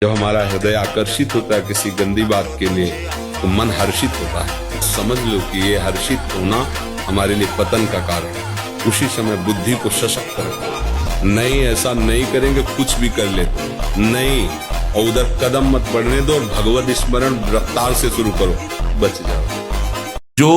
जब हमारा हृदय आकर्षित होता है किसी गंदी बात के लिए तो मन हर्षित होता है। समझ लो कि ये हर्षित होना हमारे लिए पतन का कारण है। उसी समय बुद्धि को सशक्त करो। नहीं, ऐसा नहीं करेंगे, कुछ भी कर लेते नहीं, और उधर कदम मत बढ़ने दो। भगवत स्मरण रफ्तार से शुरू करो, बच जाओ। जो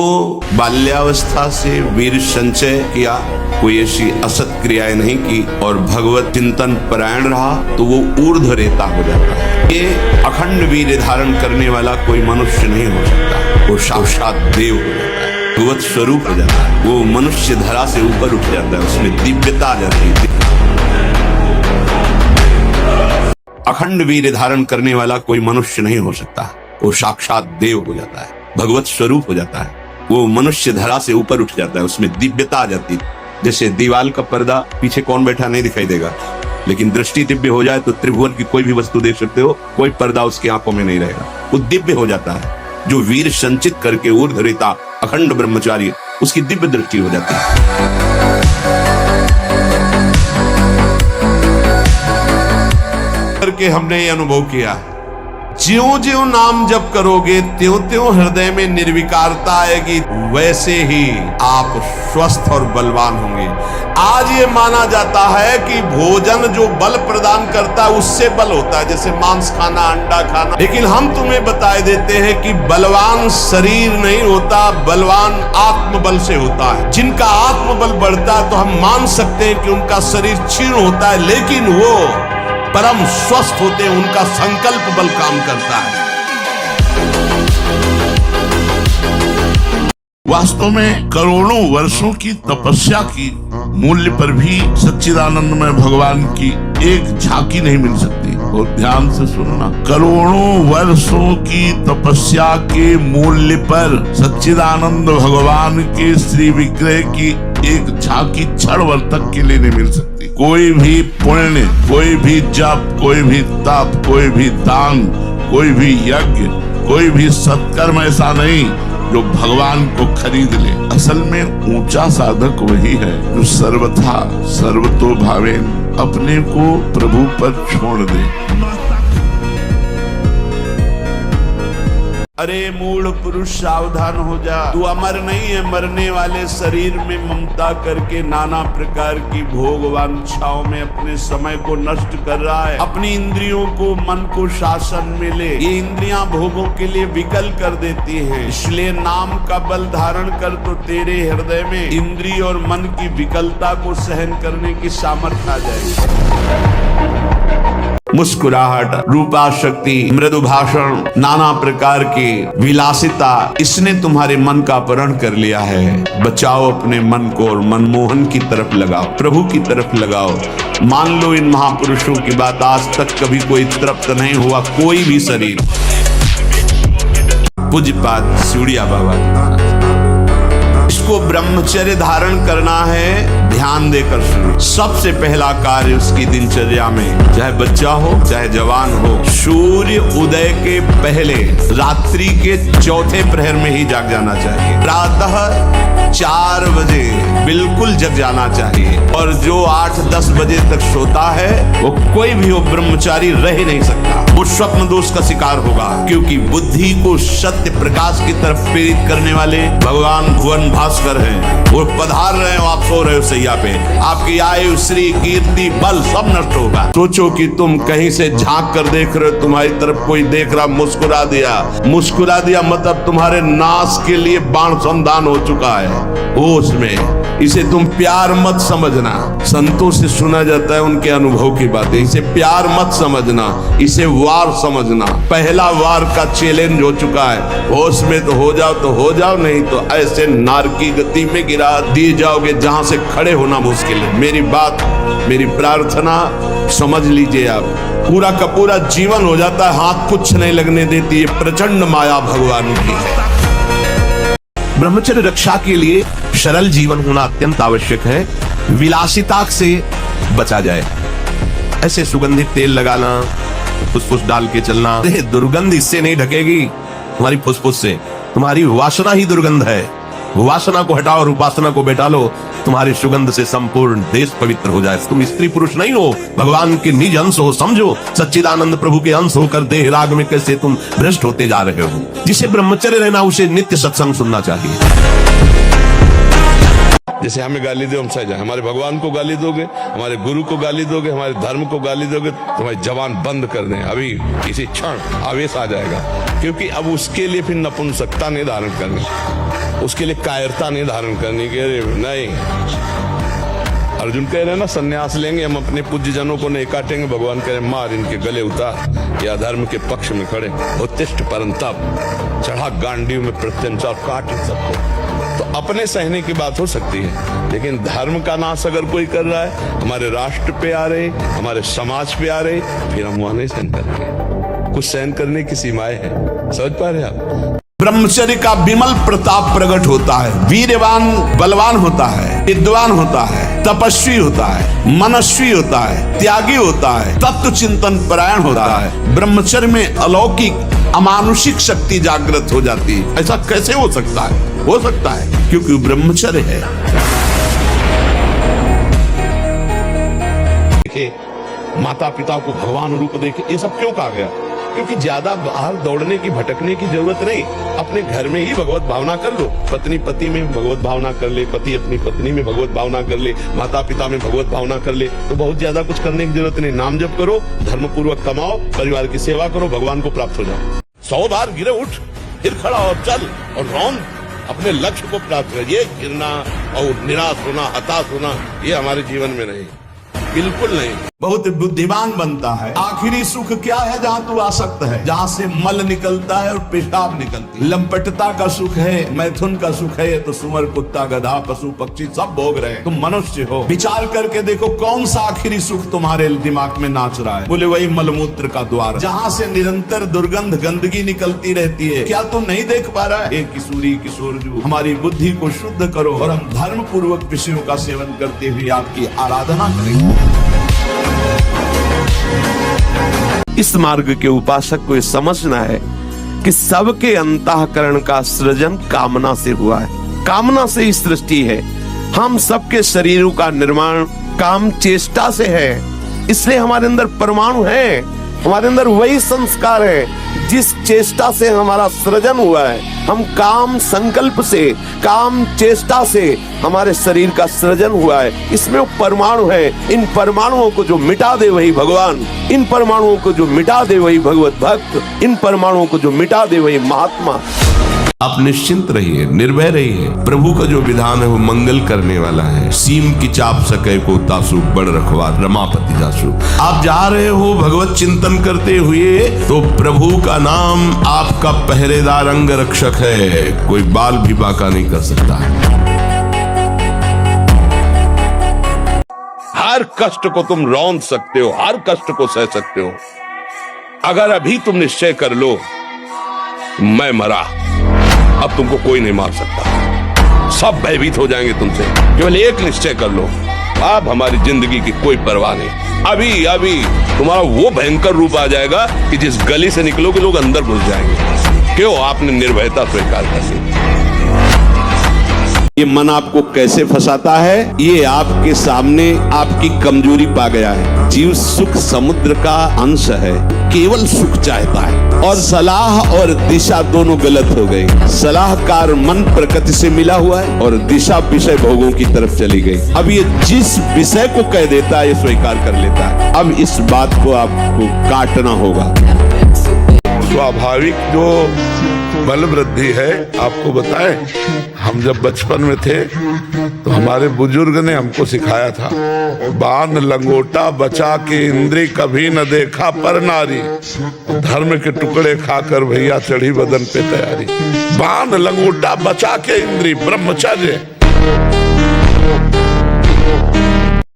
बाल्यावस्था से वीर संचय किया, कोई ऐसी असत क्रियाएं नहीं की और भगवत चिंतन परायण रहा तो वो ऊर्ध्व रेता हो जाता है। ये अखंड वीर धारण करने वाला कोई मनुष्य नहीं हो सकता। वो साक्षात देव हो जाता है, भगवत स्वरूप हो जाता है। वो मनुष्य धरा से ऊपर उठ जाता है, उसमें दिव्यता आ जाती है। अखंड वीर धारण करने वाला कोई मनुष्य नहीं हो सकता। वो साक्षात देव हो जाता है, भगवत स्वरूप हो जाता है। वो मनुष्य धरा से ऊपर उठ जाता है, उसमें दिव्यता आ जाती है। जैसे दीवाल का पर्दा, पीछे कौन बैठा नहीं दिखाई देगा, लेकिन दृष्टि दिव्य हो जाए तो त्रिभुवन की कोई भी वस्तु देख सकते हो, कोई पर्दा उसकी आंखों में नहीं रहेगा, वो दिव्य हो जाता है। जो वीर संचित करके ऊर्ध्व रेता अखंड ब्रह्मचारी, उसकी दिव्य दृष्टि हो जाती है। करके हमने ये अनुभव किया, ज्यों ज्यों नाम जप करोगे त्यों त्यों हृदय में निर्विकारता आएगी, वैसे ही आप स्वस्थ और बलवान होंगे। आज ये माना जाता है कि भोजन जो बल प्रदान करता है उससे बल होता है, जैसे मांस खाना, अंडा खाना। लेकिन हम तुम्हें बताए देते हैं कि बलवान शरीर नहीं होता, बलवान आत्मबल से होता है। जिनका आत्मबल बढ़ता है तो हम मान सकते हैं कि उनका शरीर क्षीण होता है, लेकिन वो परम स्वस्थ होते हैं, उनका संकल्प बल काम करता है। वास्तव में करोड़ों वर्षों की तपस्या की मूल्य पर भी सच्चिदानंदमय भगवान की एक झांकी नहीं मिल सकती। और ध्यान से सुनना, करोड़ों वर्षों की तपस्या के मूल्य पर सच्चिदानंद भगवान के श्री विग्रह की एक झांकी क्षण भर तक के लिए नहीं मिल सकती। कोई भी पुण्य, कोई भी जप, कोई भी तप, कोई भी दान, कोई भी यज्ञ, कोई भी सत्कर्म ऐसा नहीं जो भगवान को खरीद ले। असल में ऊंचा साधक वही है जो सर्वथा सर्वतो भावेन अपने को प्रभु पर छोड़ दे। अरे मूढ़ पुरुष सावधान हो जा, तू अमर नहीं है। मरने वाले शरीर में ममता करके नाना प्रकार की भोग वांछाओं में अपने समय को नष्ट कर रहा है। अपनी इंद्रियों को, मन को शासन में ले। ये इंद्रियां भोगों के लिए विकल कर देती हैं, इसलिए नाम का बल धारण कर तो तेरे हृदय में इंद्रिय और मन की विकलता को सहन करने की सामर्थ्य आ जाएगी। मुस्कुराहट, रूपा शक्ति, मृदु भाषण, नाना प्रकार की विलासिता, इसने तुम्हारे मन का अपहरण कर लिया है। बचाओ अपने मन को और मनमोहन की तरफ लगाओ, प्रभु की तरफ लगाओ। मान लो इन महापुरुषों की बात, आज तक कभी कोई तृप्त नहीं हुआ कोई भी शरीर। पूज्यपाद सूड़िया बाबा, इसको ब्रह्मचर्य धारण करना है, ध्यान देकर सुनो। सबसे पहला कार्य उसकी दिनचर्या में, चाहे बच्चा हो चाहे जवान हो, सूर्य उदय के पहले रात्रि के चौथे प्रहर में ही जाग जाना चाहिए। प्रातः 4 बजे बिल्कुल जग जाना चाहिए। और जो 8-10 बजे तक सोता है वो कोई भी वो ब्रह्मचारी रह नहीं सकता, वो स्वप्न दोष का शिकार होगा। क्योंकि बुद्धि को सत्य प्रकाश की तरफ प्रेरित करने वाले भगवान भुवन भास्कर हैं। वो पधार रहे हो, आप सो रहे हो सैया पे, आपकी आयु, श्री, कीर्ति, बल सब नष्ट होगा। सोचो कि तुम कहीं से झांक कर देख रहे हो, तुम्हारी तरफ कोई देख रहा, मुस्कुरा दिया मतलब तुम्हारे नाश के लिए बाण संधान हो चुका है। होश में इसे तुम प्यार मत समझना। संतों से सुना जाता है उनके अनुभव की बातें, इसे प्यार मत समझना, इसे वार समझना। पहला वार का चैलेंज हो चुका है। होश में तो हो जाओ, नहीं तो ऐसे नार की गति में गिरा दिए जाओगे जहां से खड़े होना मुश्किल है। मेरी बात, मेरी प्रार्थना समझ लीजिए आप। पूरा का पूरा जीवन हो जाता है, हाथ कुछ नहीं लगने देती। ये प्रचंड माया भगवान की है। ब्रह्मचर्य रक्षा के लिए सरल जीवन होना अत्यंत आवश्यक है। विलासिता से बचा जाए। ऐसे सुगंधित तेल लगाना, फुसफुस डाल के चलना, दुर्गंध इससे नहीं ढकेगी तुम्हारी फुसफुस से, तुम्हारी वासना ही दुर्गंध है। वासना को हटाओ और उपासना को बैठा लो, तुम्हारी सुगंध से संपूर्ण देश पवित्र हो जाए। तुम स्त्री पुरुष नहीं हो, भगवान के निज अंश हो, समझो। सच्चिदानंद प्रभु के अंश होकर देह राग में कैसे तुम भ्रष्ट होते जा रहे हो। जिसे ब्रह्मचर्य रहना, उसे नित्य सत्संग सुनना चाहिए। जैसे हमें गाली दो हम सह जाए, हमारे भगवान को गाली दोगे, हमारे गुरु को गाली दोगे, हमारे धर्म को गाली दोगे, तुम्हारी जबान बंद कर दें। अभी इसी क्षण आवेश आ जाएगा, क्योंकि अब उसके लिए फिर नपुंसकता नहीं धारण करनी, उसके लिए कायरता नहीं धारण करनी कि अरे नहीं। अर्जुन कह रहे हैं ना, संन्यास लेंगे हम, अपने पूज्य जनों को नहीं काटेंगे। भगवान कह रहे मार इनके गले उतार, या धर्म के पक्ष में खड़े। उत्तिष्ठ परंतप, चढ़ा गांडीव में प्रत्यंचा, काट इन सबको। तो अपने सहने की बात हो सकती है, लेकिन धर्म का नाश अगर कोई कर रहा है, हमारे राष्ट्र पे आ रहे, हमारे समाज पे आ रहे, फिर हम वहां नहीं सहन करेंगे। कुछ सहन करने की सीमाएं हैं, समझ पा रहे हैं आप? ब्रह्मचर्य का विमल प्रताप प्रकट होता है। वीरवान बलवान होता है, विद्वान होता है, तपस्वी होता है, मनस्वी होता है, त्यागी होता है, तत्व चिंतन परायण होता है। ब्रह्मचर्य में अलौकिक अमानुषिक शक्ति जागृत हो जाती है। ऐसा कैसे हो सकता है? हो सकता है क्योंकि ब्रह्मचर्य है। देखे माता पिता को भगवान रूप देखे, ये सब क्यों कहा गया? क्योंकि ज्यादा बाहर दौड़ने की भटकने की जरूरत नहीं, अपने घर में ही भगवत भावना कर लो। पत्नी पति में भगवत भावना कर ले, पति अपनी पत्नी में भगवत भावना कर ले, माता पिता में भगवत भावना कर ले, तो बहुत ज्यादा कुछ करने की जरूरत नहीं। नाम जप करो, धर्म पूर्वक कमाओ, परिवार की सेवा करो, भगवान को प्राप्त हो जाओ। 100 बार गिरे उठ, फिर खड़ा और चल और रौंद, अपने लक्ष्य को प्राप्त कर। ये गिरना और निराश होना, हताश होना, ये हमारे जीवन में नहीं, बिल्कुल नहीं। बहुत बुद्धिमान बनता है। आखिरी सुख क्या है? जहाँ तू आसक्त है, जहाँ से मल निकलता है और पेशाब निकलती है। लंपटता का सुख है, मैथुन का सुख है, तो सुअर कुत्ता गधा पशु पक्षी सब भोग रहे हैं, तुम मनुष्य हो। विचार करके देखो कौन सा आखिरी सुख तुम्हारे दिमाग में नाच रहा है? बोले वही मलमूत्र का द्वार, जहाँ से निरंतर दुर्गंध गंदगी निकलती रहती है। क्या तुम नहीं देख पा रहा है? किशोरी किशोरजू, हमारी बुद्धि को शुद्ध करो और हम धर्म पूर्वक विषयों का सेवन करते हुए आपकी आराधना करेंगे। इस मार्ग के उपासक को ये समझना है कि सबके अंतःकरण का सृजन कामना से हुआ है। कामना से ही सृष्टि है। हम सबके शरीरों का निर्माण काम चेष्टा से है। इसलिए हमारे अंदर परमाणु है, हमारे अंदर वही संस्कार है जिस चेष्टा से हमारा सृजन हुआ है। हम काम संकल्प से, काम चेष्टा से हमारे शरीर का सृजन हुआ है। इसमें वो परमाणु है। इन परमाणुओं को जो मिटा दे वही भगवान, इन परमाणुओं को जो मिटा दे वही भगवत भक्त, इन परमाणुओं को जो मिटा दे वही महात्मा। आप निश्चिंत रहिए, निर्भय रहिए। प्रभु का जो विधान है वो मंगल करने वाला है। सीम की चाप सके को तासु, बड़ रखवा रमापति जासु। आप जा रहे हो भगवत चिंतन करते हुए, तो प्रभु का नाम आपका पहरेदार अंग रक्षक है। कोई बाल भी बाका नहीं कर सकता। हर कष्ट को तुम रौंद सकते हो, हर कष्ट को सह सकते हो। अगर अभी तुम निश्चय कर लो मैं मरा, अब तुमको कोई नहीं मार सकता। सब भयभीत हो जाएंगे तुमसे। केवल एक निश्चय कर लो, अब हमारी जिंदगी की कोई परवाह नहीं। अभी अभी तुम्हारा वो भयंकर रूप आ जाएगा कि जिस गली से निकलोगे लोग अंदर घुस जाएंगे। क्यों? आपने निर्भयता स्वीकार कर ली। ये मन आपको कैसे फंसाता है? ये आपके सामने आपकी कमजोरी पा गया है। जीव सुख समुद्र का अंश है, केवल सुख चाहता है, और सलाह और दिशा दोनों गलत हो गई। सलाहकार मन प्रकृति से मिला हुआ है और दिशा विषय भोगों की तरफ चली गई। अब ये जिस विषय को कह देता है ये स्वीकार कर लेता है। अब इस बात को आपको काटना होगा। स्वाभाविक जो बल वृद्धि है, आपको बताएं, हम जब बचपन में थे तो हमारे बुजुर्ग ने हमको सिखाया था, बाण लंगोटा बचा के इंद्री कभी न देखा पर नारी, धर्म के टुकड़े खाकर भैया चढ़ी बदन पे तैयारी। बाण लंगोटा बचा के इंद्री, ब्रह्मचर्य।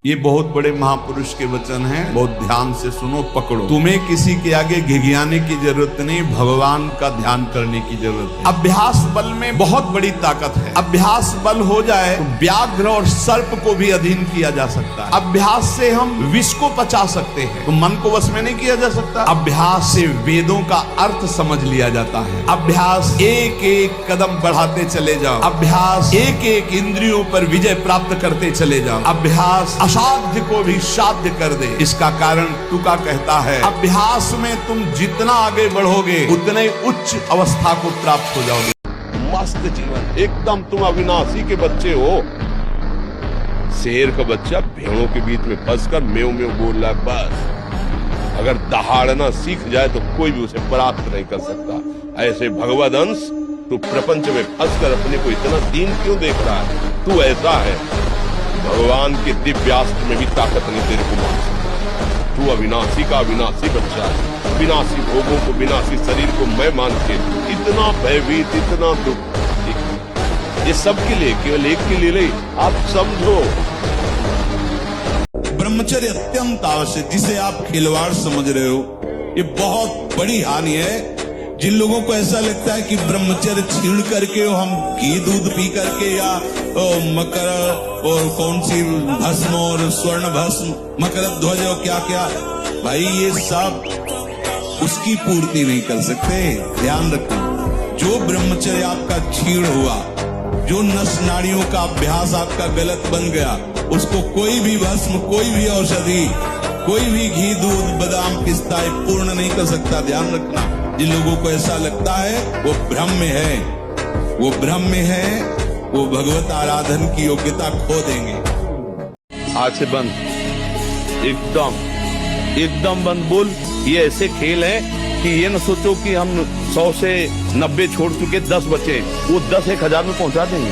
ये बहुत बड़े महापुरुष के वचन हैं, बहुत ध्यान से सुनो, पकड़ो। तुम्हें किसी के आगे घिघियाने की जरूरत नहीं, भगवान का ध्यान करने की जरूरत है। अभ्यास बल में बहुत बड़ी ताकत है। अभ्यास बल हो जाए तो व्याघ्र और सर्प को भी अधीन किया जा सकता है। अभ्यास से हम विष को पचा सकते हैं, तो मन को वश में नहीं किया जा सकता। अभ्यास से वेदों का अर्थ समझ लिया जाता है। अभ्यास एक एक कदम बढ़ाते चले जाओ। अभ्यास एक एक इंद्रियों पर विजय प्राप्त करते चले जाओ। अभ्यास असाध्य को भी साध्य कर दे। इसका कारण तुका कहता है, अभ्यास में तुम जितना आगे बढ़ोगे उतने उच्च अवस्था को प्राप्त हो जाओगे। मस्त जीवन, एकदम तुम अविनाशी के बच्चे हो। शेर का बच्चा भेड़ों के बीच में फंसकर मेव मेव बोल रहा है, बस अगर दहाड़ना सीख जाए तो कोई भी उसे परास्त नहीं कर सकता। ऐसे भगवद अंश, तू प्रपंच में फंसकर अपने को इतना दीन क्यों देख रहा है? तू ऐसा है, भगवान के दिव्यास्त्र में भी ताकत नहीं तेरे को मान सकता। तू अविनाशी का अविनाशी बच्चा है। विनाशी भोगों को, विनाशी शरीर को मैं मान के इतना भयभीत, इतना दुख, ये सब के लिए, केवल एक के लिए नहीं, आप समझो। ब्रह्मचर्य अत्यंत आवश्यक, जिसे आप खिलवाड़ समझ रहे हो, ये बहुत बड़ी हानि है। जिन लोगों को ऐसा लगता है कि ब्रह्मचर्य छीन करके हम घी दूध पी करके या मकर और कौन सी भस्म और स्वर्ण भस्म, मकर ध्वज और क्या क्या, भाई ये सब उसकी पूर्ति नहीं कर सकते। ध्यान रखना, जो ब्रह्मचर्य आपका छीण हुआ, जो नस नाड़ियों का अभ्यास आपका गलत बन गया, उसको कोई भी भस्म, कोई भी औषधि, कोई भी घी दूध बादाम पिस्ता पूर्ण नहीं कर सकता। ध्यान रखना, जिन लोगों को ऐसा लगता है वो भ्रम में है, वो भ्रम में है, वो भगवत आराधन की योग्यता खो देंगे। आज से बंद, एकदम बंद बोल। ये ऐसे खेल है कि ये न सोचो कि हम 100 से 90 छोड़ चुके, 10 बचे, वो 10 1000 में पहुंचा देंगे,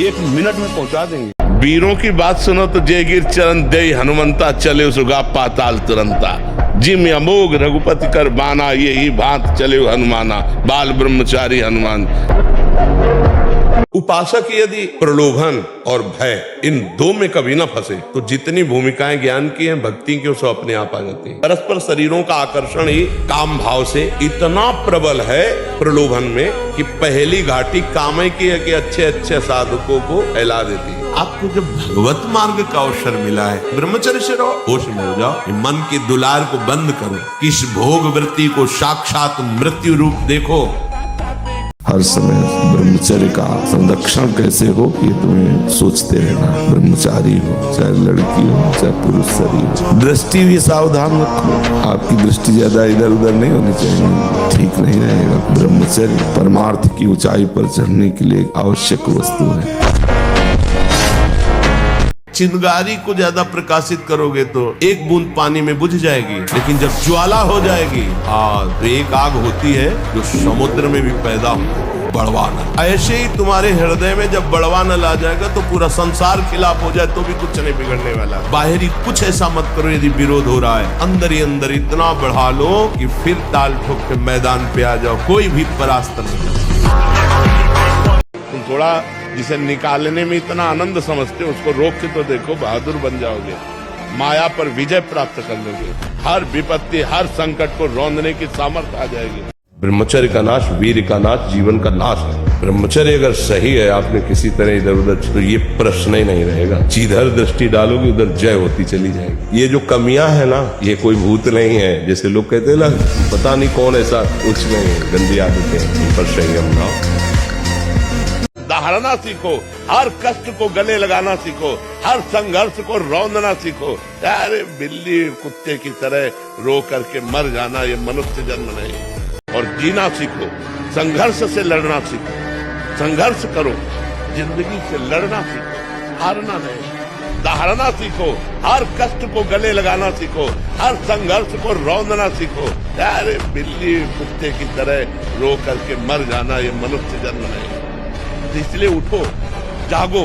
1 मिनट में पहुंचा देंगे। वीरों की बात सुनो तो जय गिर चरण दे हनुमंता, चले सुगा पाताल तुरंता। जिम अमोघ रघुपति कर बाना, ये ही भांत चले हनुमाना, बाल ब्रह्मचारी हनुमान। उपासक यदि प्रलोभन और भय इन दो में कभी ना फंसे तो जितनी भूमिकाएं ज्ञान की हैं, भक्ति की, उसको अपने आप आ जाती है। परस्पर शरीरों का आकर्षण ही काम भाव से इतना प्रबल है प्रलोभन में कि पहली घाटी कामय की है कि अच्छे अच्छे साधकों को फैला देती है। आपको जब भगवत मार्ग का अवसर मिला है, ब्रह्मचर्य से रहो, होश में हो जाओ, मन की दुलार को बंद करो, किस भोग वृत्ति को साक्षात मृत्यु रूप देखो। हर समय ब्रह्मचर्य का संरक्षण कैसे हो, ये तुम्हें सोचते रहना। ब्रह्मचारी हो, चाहे लड़की हो, चाहे पुरुष शरीर हो, दृष्टि भी सावधान रखो। आपकी दृष्टि ज्यादा इधर उधर नहीं होनी चाहिए, ठीक नहीं रहेगा। ब्रह्मचर्य परमार्थ की ऊंचाई पर चढ़ने के लिए आवश्यक वस्तु है। चिंगारी को ज्यादा प्रकाशित करोगे तो एक बूंद पानी में बुझ जाएगी, लेकिन जब ज्वाला हो जाएगी, तो एक आग होती है जो समुद्र में भी पैदा हो, बड़वानल। ऐसे ही तुम्हारे हृदय में जब बड़वानल आ जाएगा तो पूरा संसार खिलाफ हो जाए तो भी कुछ नहीं बिगड़ने वाला। बाहरी कुछ ऐसा मत करो यदि विरोध हो रहा है, अंदर ही अंदर इतना बढ़ा लो कि फिर ताल ठोक के मैदान पे आ जाओ, कोई भी परास्त नहीं। तुम थोड़ा जिसे निकालने में इतना आनंद समझते हो, उसको रोक के तो देखो, बहादुर बन जाओगे, माया पर विजय प्राप्त कर लोगे, हर विपत्ति, हर संकट को रौंदने की सामर्थ्य आ जाएगी। ब्रह्मचर्य का नाश वीर का नाश, जीवन का नाश है। ब्रह्मचर्य अगर सही है, आपने किसी तरह इधर उधर, तो ये प्रश्न ही नहीं रहेगा। जिधर दृष्टि डालोगे उधर जय होती चली जाएगी। ये जो कमियां है ना, ये कोई भूत नहीं है, जैसे लोग कहते हैं ना, पता नहीं कौन ऐसा, कुछ नहीं, गंदी आदतें, इन पर संयम लाओ। दहाड़ना सीखो, हर कष्ट को गले लगाना सीखो, हर संघर्ष को रौंदना सीखो। अरे बिल्ली कुत्ते की तरह रो करके मर जाना ये मनुष्य जन्म नहीं। और जीना सीखो, संघर्ष से लड़ना सीखो, संघर्ष करो, जिंदगी से लड़ना सीखो, हारना नहीं। दहाड़ना सीखो, हर कष्ट को गले लगाना सीखो, हर संघर्ष को रौंदना सीखो। अरे बिल्ली कुत्ते की तरह रो करके मर जाना ये मनुष्य जन्म नहीं। इसलिए उठो, जागो,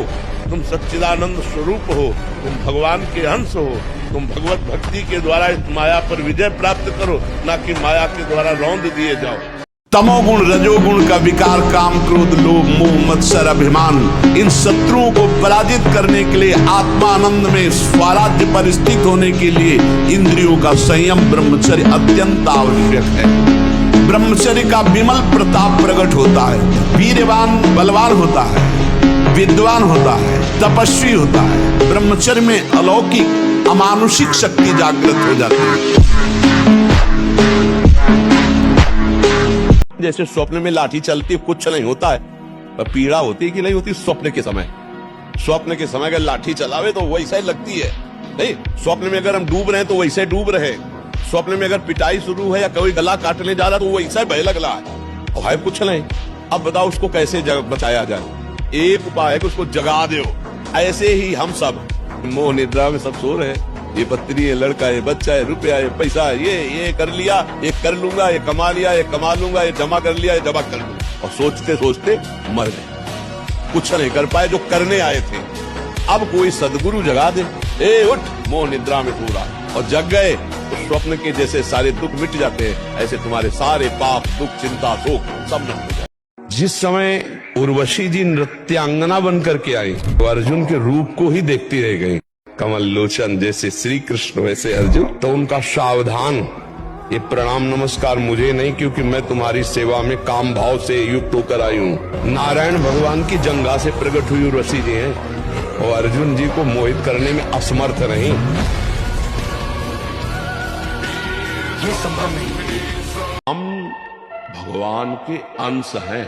तुम सच्चिदानंद स्वरूप हो, तुम भगवान के अंश हो, तुम भगवत भक्ति के द्वारा इस माया पर विजय प्राप्त करो, ना कि माया के द्वारा रौंद दिए जाओ। तमोगुण रजोगुण का विकार, काम क्रोध लोभ मोह मत्सर अभिमान, इन शत्रुओं को पराजित करने के लिए, आत्मानंद में स्वराज्य पर स्थित होने के लिए इंद्रियों का संयम ब्रह्मचर्य अत्यंत आवश्यक है। ब्रह्मचर्य का विमल प्रताप प्रकट होता है, वीरवान बलवान होता है, विद्वान होता है, तपस्वी होता है। ब्रह्मचर्य में अलौकिक अमानुषिक शक्ति जागृत हो जाती है। जैसे स्वप्न में लाठी चलती कुछ नहीं होता है, पर पीड़ा होती कि नहीं होती स्वप्न के समय। स्वप्न के समय अगर लाठी चलावे तो वैसा ही लगती है, नहीं? स्वप्न में अगर हम डूब रहे हैं तो वैसे डूब रहे। स्वप्न में अगर पिटाई शुरू है या कोई गला काटने जा रहा तो वैसा ही भय लग रहा है, और है कुछ नहीं। अब बताओ उसको कैसे बचाया जाए? एक उपाय है कि उसको जगा दो। ऐसे ही हम सब मोह निद्रा में सब सो रहे हैं, ये पत्नी है, लड़का है, बच्चा है, रुपया है, पैसा है, ये कर लिया, ये कर लूंगा, ये कमा लिया, ये कमा लूंगा, ये जमा कर लिया, ये जमा कर लूंगा, और सोचते सोचते मर गए, कुछ नहीं कर पाए जो करने आए थे। अब कोई सदगुरु जगा दे, ए उठ, मोह निद्रा में सो रहा, और जग गए तो स्वप्न के जैसे सारे दुख मिट जाते हैं। ऐसे तुम्हारे सारे पाप दुख चिंता शोक सब नष्ट हो जाए। जिस समय उर्वशी जी नृत्यांगना बनकर के आई तो अर्जुन के रूप को ही देखती रह गई। कमल लोचन जैसे श्री कृष्ण वैसे अर्जुन, तो उनका सावधान, ये प्रणाम नमस्कार मुझे नहीं, क्योंकि मैं तुम्हारी सेवा में काम भाव से युक्त होकर आई हूँ। नारायण भगवान की जंगा से प्रकट हुई उर्वशी जी हैं, और अर्जुन जी को मोहित करने में असमर्थ नहीं। ये संभव नहीं। हम भगवान के अंश हैं,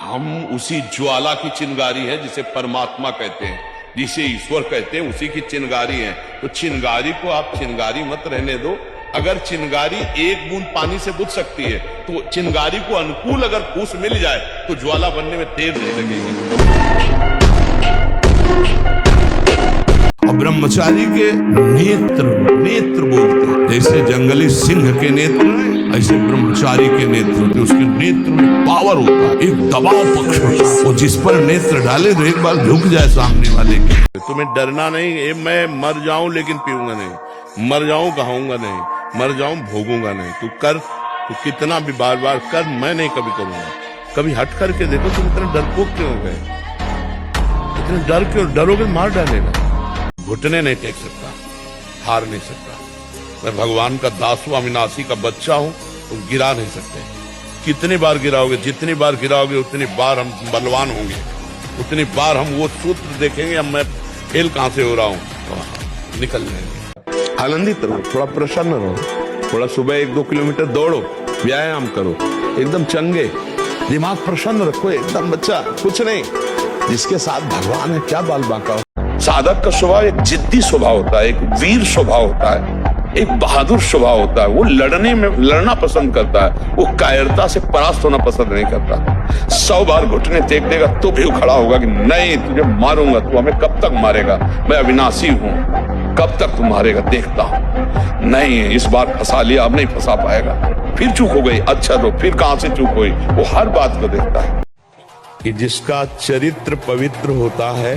हम उसी ज्वाला की चिंगारी है जिसे परमात्मा कहते हैं, जिसे ईश्वर कहते हैं, उसी की चिंगारी है। तो चिंगारी को आप चिंगारी मत रहने दो। अगर चिंगारी एक बूंद पानी से बुझ सकती है, तो चिंगारी को अनुकूल अगर फूस मिल जाए तो ज्वाला बनने में देर नहीं लगेगी। और ब्रह्मचारी के नेत्र बोलते हैं, जैसे जंगली सिंह के नेत्र हैं, ऐसे ब्रह्मचारी के नेत्र होते। उसके नेत्र में पावर होता है, एक दबाव पक्ष होता है, और जिस पर नेत्र डाले तो एक बार झुक जाए सामने वाले के। तुम्हें डरना नहीं, मैं मर जाऊं लेकिन पीऊंगा नहीं, मर जाऊं कहूंगा नहीं, मर जाऊं भोगूंगा नहीं। तू कर, तू कितना भी बार बार कर, मैं नहीं कभी करूंगा। कभी हट करके देखो तुम इतने डरपोक क्यों हो गए, इतने डर क्यों? डरोगे मार डालेगा। घुटने नहीं टेक सकता, हार नहीं सकता। मैं भगवान का दास हूं, अविनाशी का बच्चा हूं, तुम गिरा नहीं सकते। कितनी बार गिराओगे, जितनी बार गिराओगे उतनी बार हम बलवान होंगे, उतनी बार हम वो सूत्र देखेंगे अब मैं फेल कहां से हो रहा हूं, तो निकल जाएंगे। आनंदित रहो, थोड़ा प्रसन्न रहो, थोड़ा सुबह 1-2 किलोमीटर दौड़ो, व्यायाम करो, एकदम चंगे, दिमाग प्रसन्न रखो, एकदम बच्चा कुछ नहीं। जिसके साथ भगवान है क्या बाल बांका। साधक का स्वभाव एक जिद्दी स्वभाव होता है, एक वीर स्वभाव होता है, एक बहादुर स्वभाव होता है। वो लड़ना पसंद करता है, वो कायरता से परास्त होना पसंद नहीं करता। 100 बार घुटने टेक देगा तो भी खड़ा होगा कि नहीं तुझे मारूंगा, तू हमें कब तक मारेगा, मैं अविनाशी हूं, कब तक तू मारेगा देखता हूं। नहीं इस बार फंसा लिया, अब नहीं फंसा पाएगा, फिर चूक हो गई, अच्छा तो फिर कहां से चूक हुई, वो हर बात को देखता है। कि जिसका चरित्र पवित्र होता है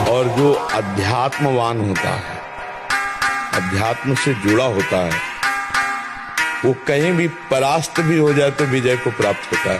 और जो अध्यात्मवान होता है, अध्यात्म से जुड़ा होता है, वो कहीं भी परास्त भी हो जाए तो विजय को प्राप्त होता है।